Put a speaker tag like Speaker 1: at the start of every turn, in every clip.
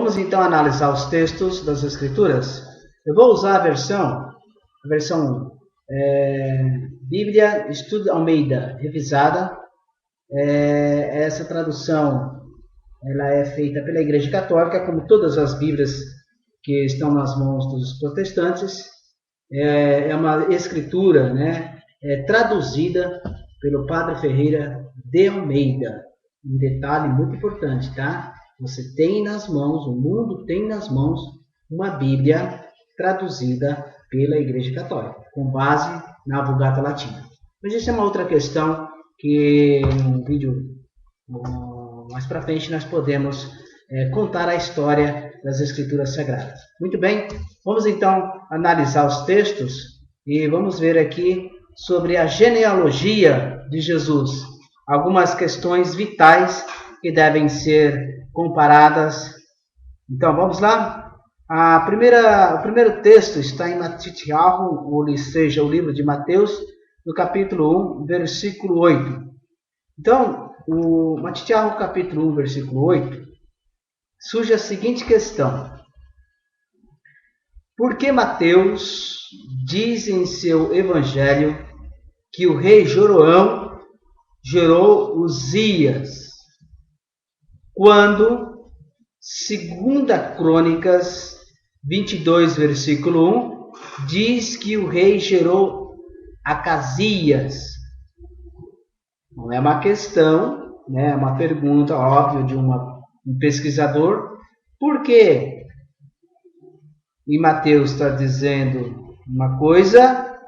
Speaker 1: Vamos então analisar os textos das Escrituras. Eu vou usar a versão Bíblia Estudo Almeida Revisada. Essa tradução ela é feita pela Igreja Católica, como todas as Bíblias que estão nas mãos dos protestantes. É uma escritura, traduzida pelo Padre Ferreira de Almeida. Um detalhe muito importante, tá? Você tem nas mãos, o mundo tem nas mãos, uma Bíblia traduzida pela Igreja Católica, com base na Vulgata Latina. Mas isso é uma outra questão que um vídeo mais para frente nós podemos contar a história das Escrituras Sagradas. Muito bem, vamos então analisar os textos e vamos ver aqui sobre a genealogia de Jesus. Algumas questões vitais que devem ser comparadas. Então, vamos lá? O primeiro texto está em Matitiahu, ou seja, o livro de Mateus, no capítulo 1, versículo 8. Então, o Matitiahu, capítulo 1, versículo 8, surge a seguinte questão. Por que Mateus diz em seu evangelho que o rei Joroão gerou Uzias, quando, segunda Crônicas 22, versículo 1, diz que o rei gerou Acasias? Não é uma questão, é uma pergunta óbvia de um pesquisador. Por quê? E Mateus está dizendo uma coisa,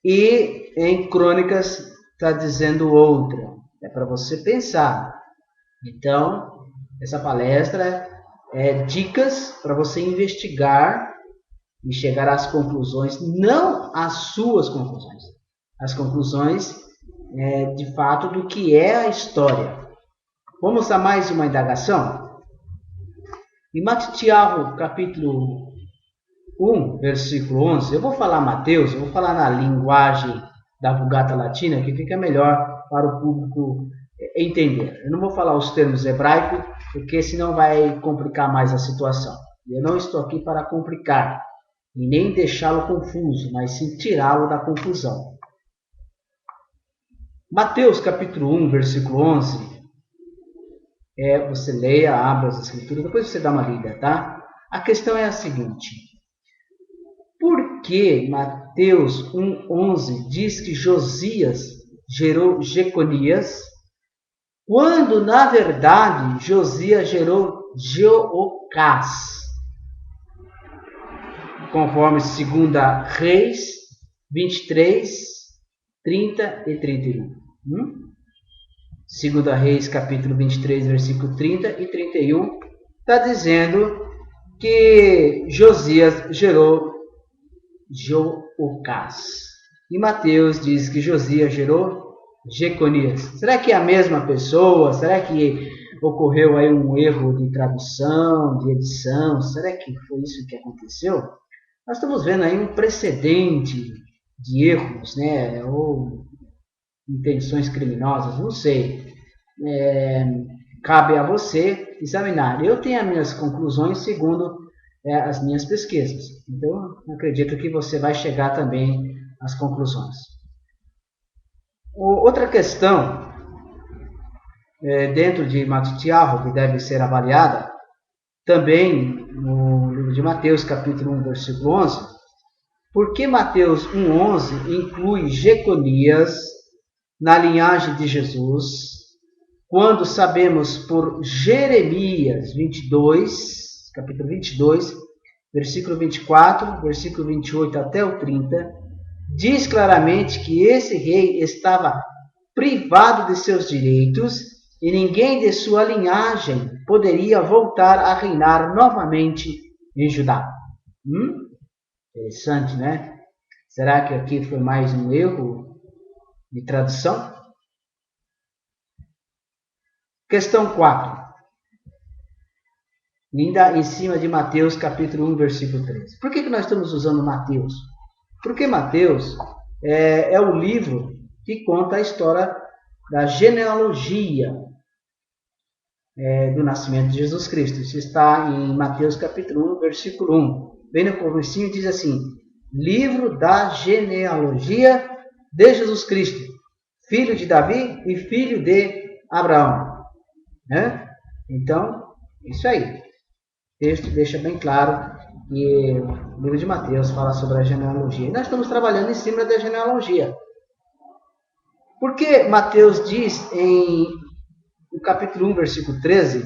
Speaker 1: e em Crônicas está dizendo outra. É para você pensar. Então, essa palestra é dicas para você investigar e chegar às conclusões, não às suas conclusões, as conclusões de fato do que é a história. Vamos a mais uma indagação? Em Matitiahu, capítulo 1, versículo 11, eu vou falar Mateus, eu vou falar na linguagem da Vulgata Latina, que fica melhor para o público entender. Eu não vou falar os termos hebraicos, porque senão vai complicar mais a situação. Eu não estou aqui para complicar, e nem deixá-lo confuso, mas sim tirá-lo da confusão. Mateus, capítulo 1, versículo 11, você leia, abra as escrituras, depois você dá uma lida, tá? A questão é a seguinte. Por que Mateus 1:11 diz que Josias gerou Jeconias, quando, na verdade, Josias gerou Jeocás? Conforme 2 Reis 23, 30 e 31. 2 Reis, capítulo 23, versículo 30 e 31, está dizendo que Josias gerou Jeocás. E Mateus diz que Josias gerou Jeconias. Será que é a mesma pessoa? Será que ocorreu aí um erro de tradução, de edição? Será que foi isso que aconteceu? Nós estamos vendo aí um precedente de erros, ou intenções criminosas, não sei. Cabe a você examinar. Eu tenho as minhas conclusões segundo as minhas pesquisas. Então, acredito que você vai chegar também às conclusões. Outra questão, dentro de Matitiahu, que deve ser avaliada, também no livro de Mateus, capítulo 1, versículo 11, por que Mateus 1:11 inclui Jeconias na linhagem de Jesus, quando sabemos por Jeremias 22, capítulo 22, versículo 24, versículo 28 até o 30, diz claramente que esse rei estava privado de seus direitos e ninguém de sua linhagem poderia voltar a reinar novamente em Judá. Interessante, né? Será que aqui foi mais um erro de tradução? Questão 4. Ainda em cima de Mateus, capítulo 1, versículo 13. Por que nós estamos usando Mateus? Porque Mateus é o livro que conta a história da genealogia. do nascimento de Jesus Cristo. Isso está em Mateus capítulo 1, versículo 1. Bem no comecinho diz assim: livro da genealogia de Jesus Cristo, filho de Davi e filho de Abraão. Né? Então, isso aí. O texto deixa bem claro que o livro de Mateus fala sobre a genealogia. E nós estamos trabalhando em cima da genealogia. Por que Mateus diz no capítulo 1, versículo 13,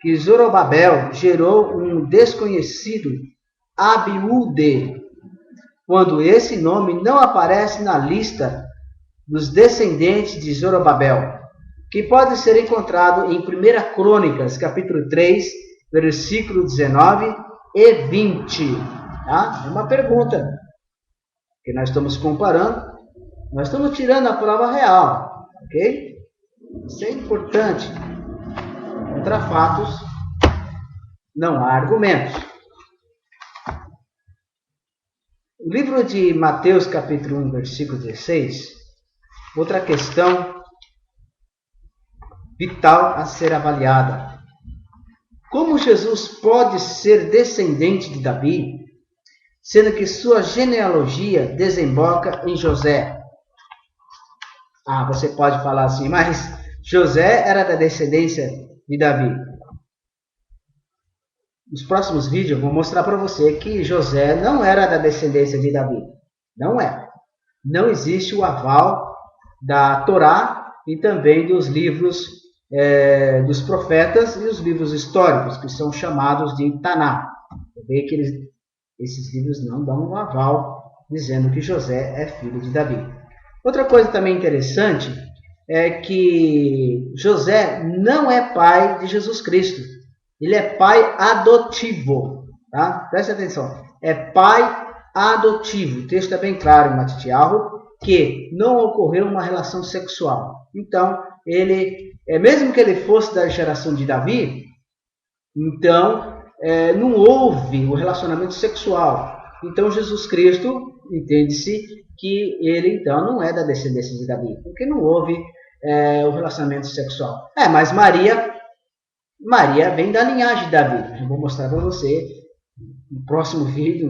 Speaker 1: que Zorobabel gerou um desconhecido Abiúde, quando esse nome não aparece na lista dos descendentes de Zorobabel, que pode ser encontrado em 1 Crônicas, capítulo 3, versículo 19 e 20. Tá? É uma pergunta que nós estamos comparando, nós estamos tirando a prova real, ok? Isso é importante. Contra fatos, não há argumentos. O livro de Mateus, capítulo 1, versículo 16, outra questão vital a ser avaliada. Como Jesus pode ser descendente de Davi, sendo que sua genealogia desemboca em José? Você pode falar assim, mas José era da descendência de Davi. Nos próximos vídeos eu vou mostrar para você que José não era da descendência de Davi. Não é. Não existe o aval da Torá e também dos livros dos profetas e os livros históricos, que são chamados de Taná. Vê que esses livros não dão um aval dizendo que José é filho de Davi. Outra coisa também interessante é que José não é pai de Jesus Cristo. Ele é pai adotivo. Tá? Preste atenção. É pai adotivo. O texto é bem claro em Matitiarro que não ocorreu uma relação sexual. Então, mesmo que ele fosse da geração de Davi, então não houve o relacionamento sexual. Então, Jesus Cristo, entende-se que ele, então, não é da descendência de Davi, porque não houve o relacionamento sexual. Mas Maria vem da linhagem de Davi. Eu vou mostrar para você nos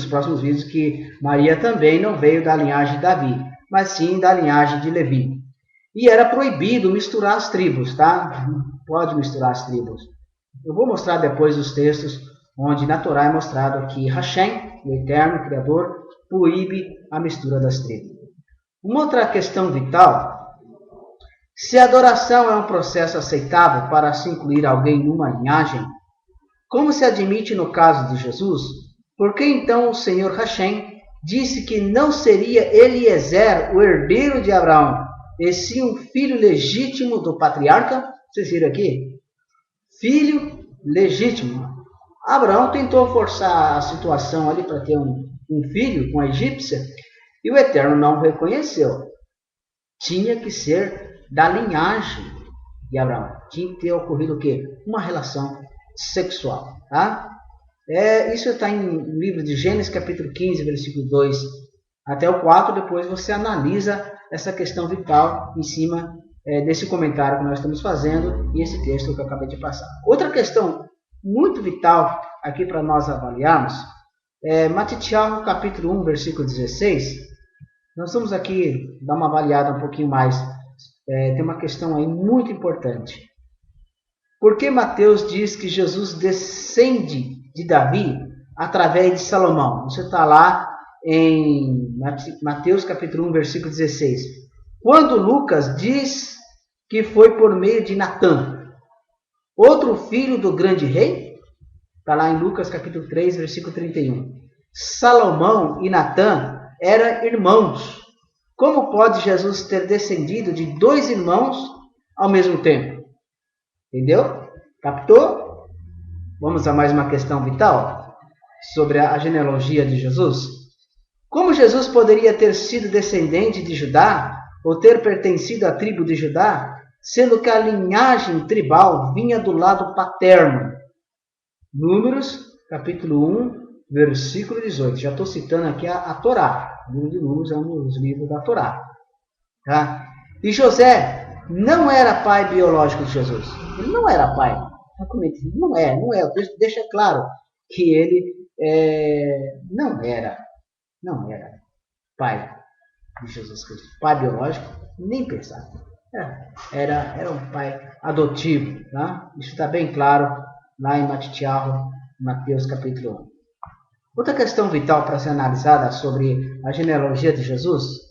Speaker 1: próximos vídeos, que Maria também não veio da linhagem de Davi, mas sim da linhagem de Levi. E era proibido misturar as tribos, tá? Não pode misturar as tribos. Eu vou mostrar depois os textos onde na Torá é mostrado que Hashem, o Eterno, o Criador, proíbe a mistura das tribos. Uma outra questão vital: se a adoração é um processo aceitável para se incluir alguém numa linhagem, como se admite no caso de Jesus, por que então o Senhor Hashem disse que não seria Eliezer o herdeiro de Abraão, e sim um filho legítimo do patriarca? Vocês viram aqui? Filho legítimo. Abraão tentou forçar a situação ali para ter um filho com a egípcia, e o Eterno não reconheceu. Tinha que ser da linhagem de Abraão. Tinha que ter ocorrido o quê? Uma relação sexual. Tá? Isso está em livro de Gênesis, capítulo 15, versículo 2 até o 4. Depois você analisa essa questão vital em cima desse comentário que nós estamos fazendo e esse texto que eu acabei de passar. Outra questão muito vital aqui para nós avaliarmos é Matitiarro, capítulo 1, versículo 16. Nós vamos aqui dar uma avaliada um pouquinho mais. Tem uma questão aí muito importante. Por que Mateus diz que Jesus descende de Davi através de Salomão? Isso está lá em Mateus capítulo 1, versículo 16. Quando Lucas diz que foi por meio de Natã, outro filho do grande rei, está lá em Lucas capítulo 3, versículo 31. Salomão e Natã eram irmãos. Como pode Jesus ter descendido de dois irmãos ao mesmo tempo? Entendeu? Captou? Vamos a mais uma questão vital sobre a genealogia de Jesus. Como Jesus poderia ter sido descendente de Judá ou ter pertencido à tribo de Judá, sendo que a linhagem tribal vinha do lado paterno? Números, capítulo 1, versículo 18. Já estou citando aqui a Torá. O livro de Números é um dos livros da Torá. Tá? E José não era pai biológico de Jesus. Ele não era pai. Não é. O texto deixa claro que ele não era pai de Jesus Cristo, pai biológico, nem pensar. Era um pai adotivo. Tá? Isso está bem claro lá em Mateus capítulo 1. Outra questão vital para ser analisada sobre a genealogia de Jesus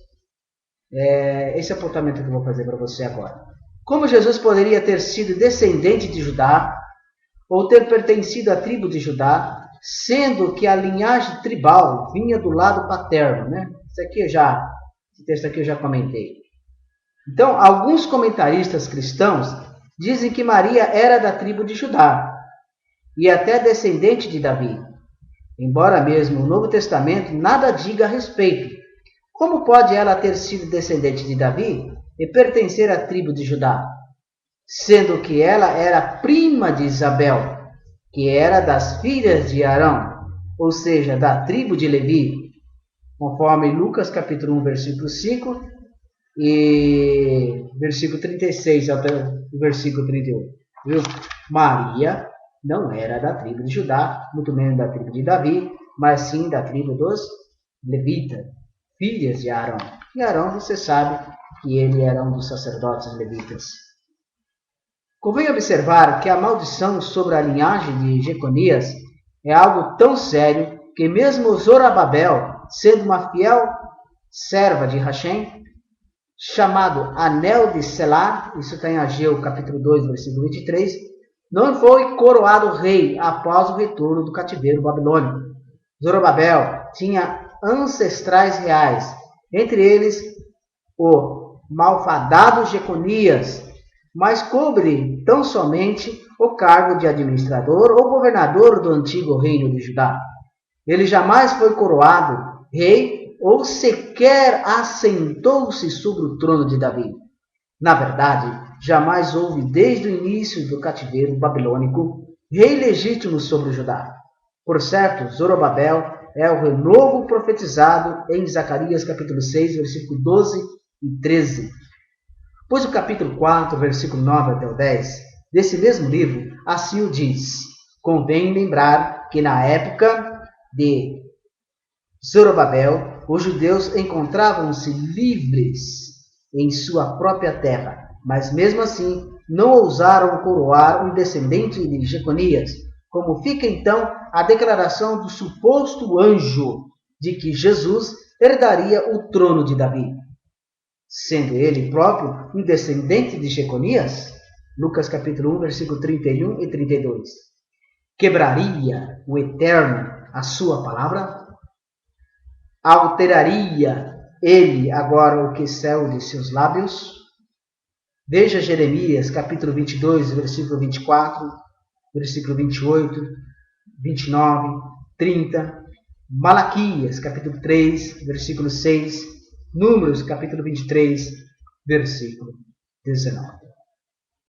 Speaker 1: é esse apontamento que eu vou fazer para você agora. Como Jesus poderia ter sido descendente de Judá ou ter pertencido à tribo de Judá, sendo que a linhagem tribal vinha do lado paterno, né? Esse texto aqui eu já comentei. Então, alguns comentaristas cristãos dizem que Maria era da tribo de Judá e até descendente de Davi, embora mesmo o Novo Testamento nada diga a respeito. Como pode ela ter sido descendente de Davi e pertencer à tribo de Judá, sendo que ela era prima de Isabel, que era das filhas de Arão, ou seja, da tribo de Levi, conforme Lucas capítulo 1, versículo 5 e versículo 36 até o versículo 38. Viu? Maria não era da tribo de Judá, muito menos da tribo de Davi, mas sim da tribo dos levitas, filhas de Arão. E Arão, você sabe que ele era um dos sacerdotes levitas. Convém observar que a maldição sobre a linhagem de Jeconias é algo tão sério que mesmo Zorobabel, sendo uma fiel serva de Rachem, chamado Anel de Selá, isso está em Ageu capítulo 2, versículo 23, não foi coroado rei após o retorno do cativeiro babilônico. Zorobabel tinha ancestrais reais, entre eles o malfadado Jeconias, mas cobre tão somente o cargo de administrador ou governador do antigo reino de Judá. Ele jamais foi coroado rei ou sequer assentou-se sobre o trono de Davi. Na verdade, jamais houve desde o início do cativeiro babilônico rei legítimo sobre Judá. Por certo, Zorobabel é o renovo profetizado em Zacarias capítulo 6, versículo 12 e 13. Pois o capítulo 4, versículo 9 até o 10, desse mesmo livro, assim o diz: convém lembrar que na época de Zorobabel, os judeus encontravam-se livres em sua própria terra, mas mesmo assim não ousaram coroar um descendente de Jeconias, como fica então a declaração do suposto anjo de que Jesus herdaria o trono de Davi, sendo ele próprio um descendente de Jeconias. Lucas capítulo 1, versículo 31 e 32. Quebraria o Eterno a sua palavra? Alteraria ele agora o que saiu de seus lábios? Veja Jeremias, capítulo 22, versículo 24, versículo 28, 29, 30. Malaquias, capítulo 3, versículo 6. Números, capítulo 23, versículo 19.